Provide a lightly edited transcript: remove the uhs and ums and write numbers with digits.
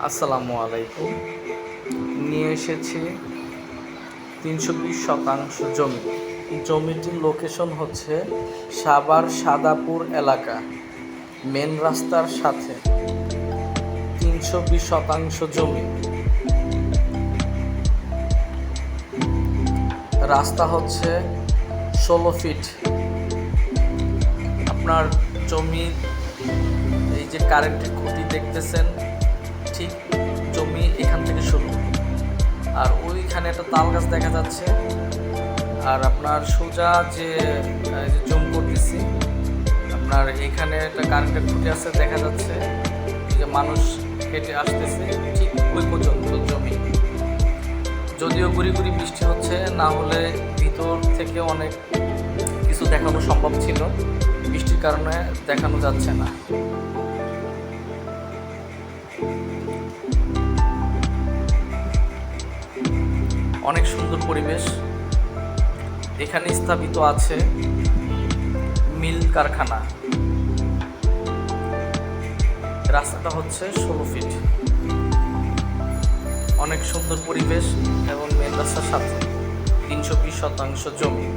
আসসালামু আলাইকুম। নিয়ে এসেছি ৩২০ শতাংশ জমি। জমিটির লোকেশন হচ্ছে সাভার সাদাপুর এলাকা, মেন রাস্তার সাথে ৩২০ শতাংশ জমি। রাস্তা হচ্ছে ১৬ ফিট। আপনার জমি এই যে কারেন্টের খুঁটি দেখতেছেন, ঠিক জমি এখান থেকে শুরু, আর ওইখানে একটা তাল গাছ দেখা যাচ্ছে। আর আপনার সোজা যে জুম করতেছি, আপনার এখানে একটা কারেন্টের খুঁটি আছে দেখা যাচ্ছে, যে মানুষ হেঁটে আসতেছে ঠিক ওই পর্যন্ত জমি। যদিও গুড়ি গুড়ি বৃষ্টি হচ্ছে, না হলে ভিতর থেকে অনেক কিছু দেখানো সম্ভব ছিল, বৃষ্টির কারণে দেখানো যাচ্ছে না। অনেক সুন্দর পরিবেশ। এখানে স্থাপিত আছে মিল কারখানা। রাস্তাটা হচ্ছে ১৬ ফিট। অনেক সুন্দর পরিবেশ এবং মেন রাস্তার সাথে ৩২০ শতাংশ জমি।